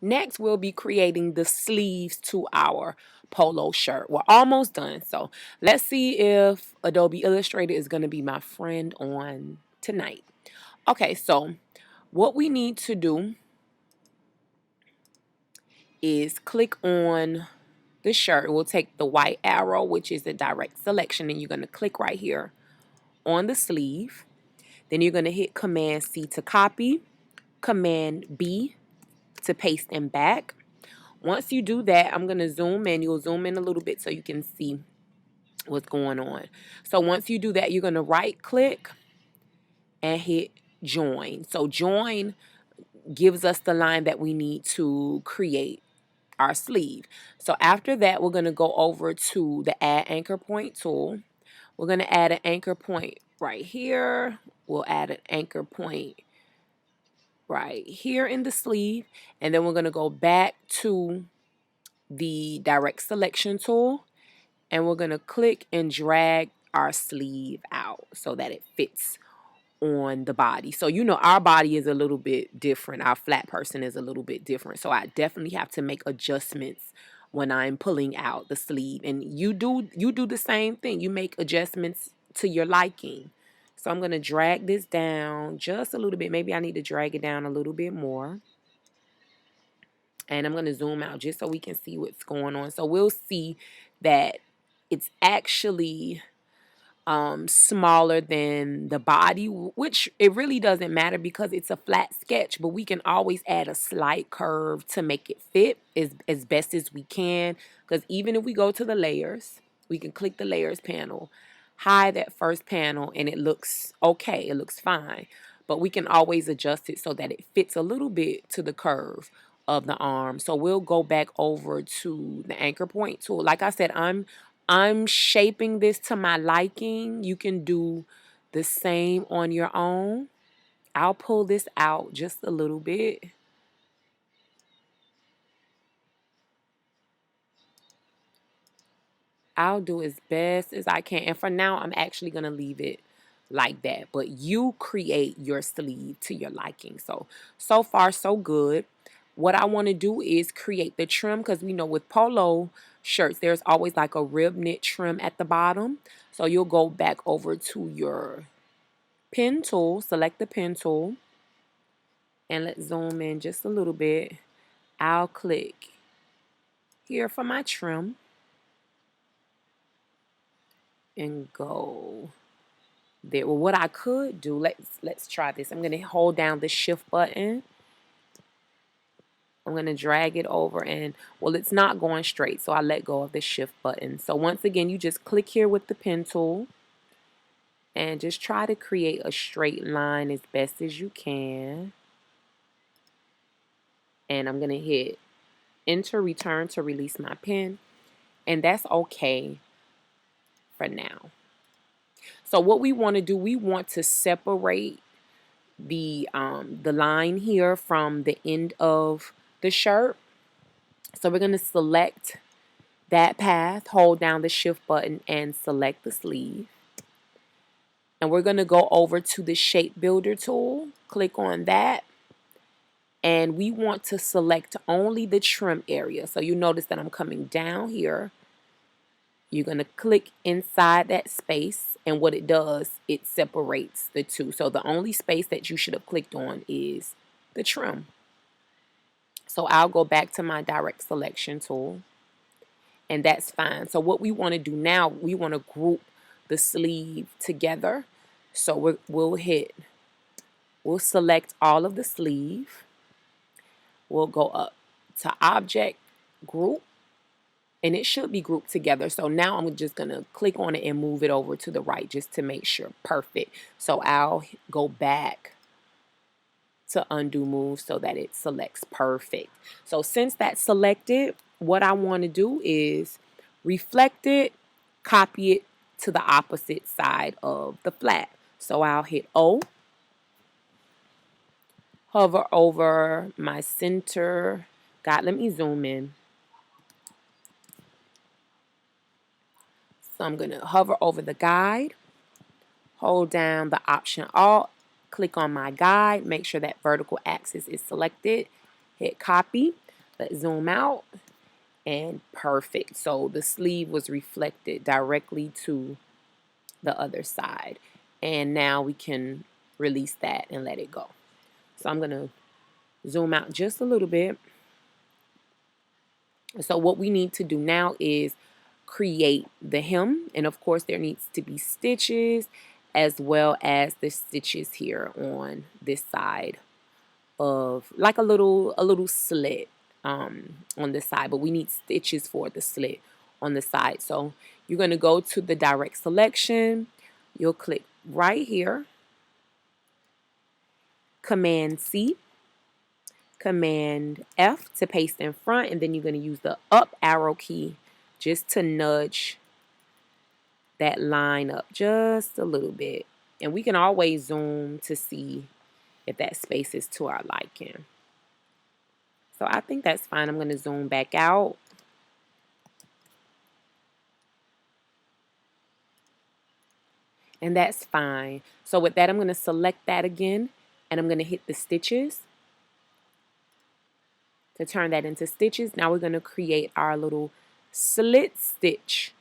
Next, we'll be creating the sleeves to our polo shirt. We're almost done. So let's see if Adobe Illustrator is going to be my friend on tonight. Okay, so what we need to do is click on the shirt. We'll take the white arrow, which is the direct selection, and you're going to click right here on the sleeve. Then you're going to hit Command C to copy, Command B to paste them back. Once you do that, I'm going to zoom in. You'll zoom in a little bit so you can see what's going on. So once you do that, you're going to right click and hit join. So join gives us the line that we need to create our sleeve. So after that, we're going to go over to the add anchor point tool. We're going to add an anchor point right here. We'll add an anchor point right here in the sleeve. And then we're going to go back to the direct selection tool. And we're going to click and drag our sleeve out so that it fits on the body. So, you know, our body is a little bit different. Our flat person is a little bit different. So I definitely have to make adjustments when I'm pulling out the sleeve. And you do the same thing. You make adjustments to your liking. So I'm going to drag this down just a little bit. Maybe I need to drag it down a little bit more. And I'm going to zoom out just so we can see what's going on. So we'll see that it's actually smaller than the body, which it really doesn't matter because it's a flat sketch, but we can always add a slight curve to make it fit as best as we can. Because even if we go to the layers, we can click the layers panel, hide that first panel, and it looks okay, it looks fine. But we can always adjust it so that it fits a little bit to the curve of the arm. So we'll go back over to the anchor point tool. Like I said, I'm shaping this to my liking. You can do the same on your own. I'll pull this out just a little bit. I'll do as best as I can. And for now, I'm actually going to leave it like that. But you create your sleeve to your liking. So far, so good. What I want to do is create the trim because we know with polo shirts, there's always like a rib knit trim at the bottom. So you'll go back over to your pen tool, select the pen tool, and let's zoom in just a little bit. I'll click here for my trim and go there. Well, what I could do, let's try this. I'm going to hold down the shift button. I'm going to drag it over and, well, it's not going straight, so I let go of the shift button. So once again, you just click here with the pen tool and just try to create a straight line as best as you can. And I'm going to hit enter return to release my pen, and that's okay for now. So what we want to do, we want to separate the line here from the end of the shirt. So we're going to select that path, hold down the shift button and select the sleeve. And we're going to go over to the shape builder tool, click on that. And we want to select only the trim area. So you notice that I'm coming down here. You're going to click inside that space, and what it does, it separates the two. So the only space that you should have clicked on is the trim. So I'll go back to my direct selection tool, and that's fine. So what we want to do now, we want to group the sleeve together. So we'll select all of the sleeve. We'll go up to object, group, and it should be grouped together. So now I'm just going to click on it and move it over to the right just to make sure. Perfect. So I'll go back to undo move so that it selects perfect. So since that's selected, what I want to do is reflect it, copy it to the opposite side of the flat. So I'll hit O, hover over my center. God, let me zoom in. So I'm going to hover over the guide, hold down the option Alt, click on my guide, make sure that vertical axis is selected, hit copy. Let's zoom out, and perfect. So the sleeve was reflected directly to the other side. And now we can release that and let it go. So I'm going to zoom out just a little bit. So what we need to do now is create the hem. And of course there needs to be stitches as well as the stitches here on this side of like a little slit on the side, but we need stitches for the slit on the side. So you're going to go to the direct selection. You'll click right here, Command C, Command F to paste in front, and then you're going to use the up arrow key just to nudge that line up just a little bit. And we can always zoom to see if that space is to our liking. So I think that's fine. I'm going to zoom back out. And that's fine. So with that, I'm going to select that again, and I'm going to hit the stitches to turn that into stitches. Now we're going to create our little slit stitch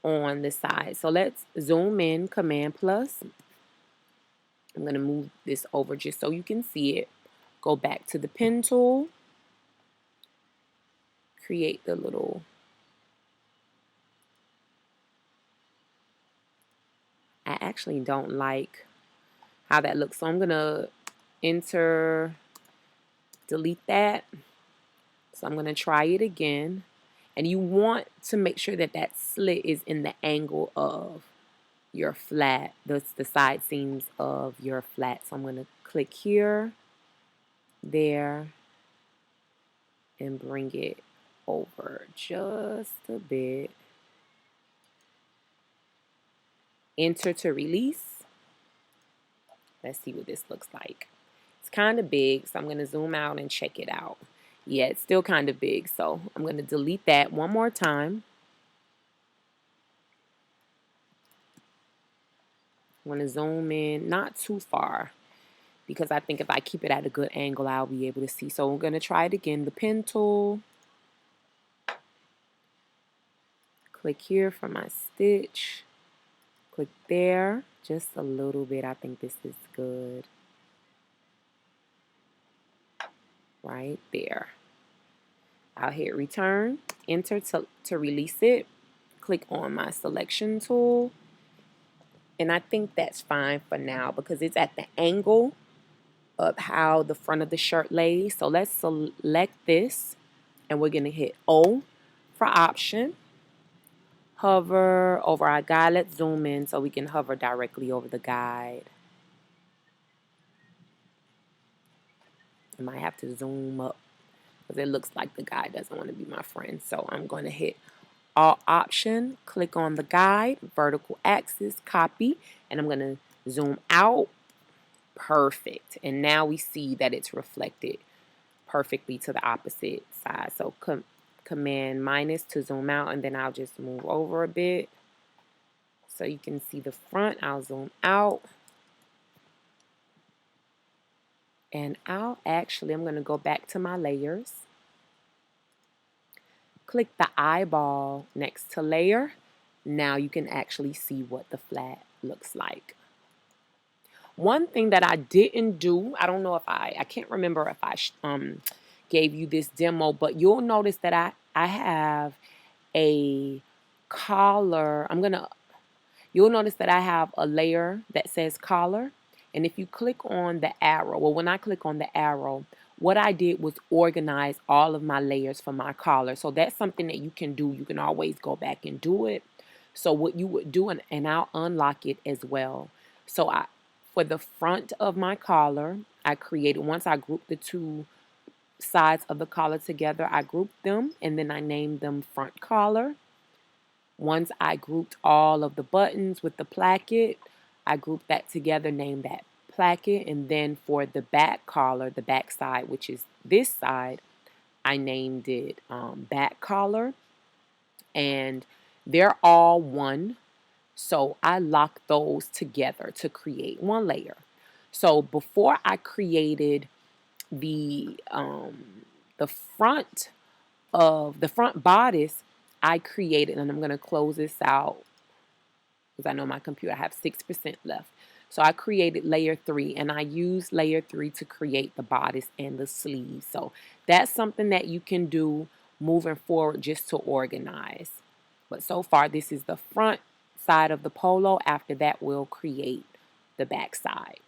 on the side. So let's zoom in, Command plus. I'm going to move this over just so you can see it. Go back to the pen tool. Create the little, I actually don't like how that looks. So I'm going to delete that. So I'm going to try it again. And you want to make sure that that slit is in the angle of your flat, the side seams of your flat. So I'm going to click here, there, and bring it over just a bit. Enter to release. Let's see what this looks like. It's kind of big, so I'm going to zoom out and check it out. Yeah, it's still kind of big, so I'm going to delete that one more time. I'm going to zoom in, not too far, because I think if I keep it at a good angle, I'll be able to see. So I'm going to try it again. The pen tool. Click here for my stitch. Click there, just a little bit. I think this is good. Right there. I'll hit return, enter to release it. Click on my selection tool. And I think that's fine for now because it's at the angle of how the front of the shirt lays. So let's select this and we're going to hit O for option. Hover over our guide. Let's zoom in so we can hover directly over the guide. I might have to zoom up because it looks like the guide doesn't want to be my friend. So I'm going to hit Alt Option, click on the guide, vertical axis, copy, and I'm going to zoom out. Perfect. And now we see that it's reflected perfectly to the opposite side. So Command minus to zoom out, and then I'll just move over a bit so you can see the front. I'll zoom out. And I'm going to go back to my layers. Click the eyeball next to layer. Now you can actually see what the flat looks like. One thing that I didn't do, I don't know if I can't remember if I gave you this demo, but you'll notice that I have a collar. You'll notice that I have a layer that says collar. And if you click on the arrow, well, when I click on the arrow, what I did was organize all of my layers for my collar. So that's something that you can do. You can always go back and do it. So what you would do, and I'll unlock it as well. So for the front of my collar, I created, once I grouped the two sides of the collar together, I grouped them and then I named them front collar. Once I grouped all of the buttons with the placket, I grouped that together, named that placket, and then for the back collar, the back side, which is this side, I named it back collar, and they're all one. So I locked those together to create one layer. So before I created the front of the front bodice, I created, and I'm going to close this out because I know my computer, I have 6% left. So I created layer 3, and I used layer 3 to create the bodice and the sleeves. So that's something that you can do moving forward just to organize. But so far, this is the front side of the polo. After that, we'll create the back side.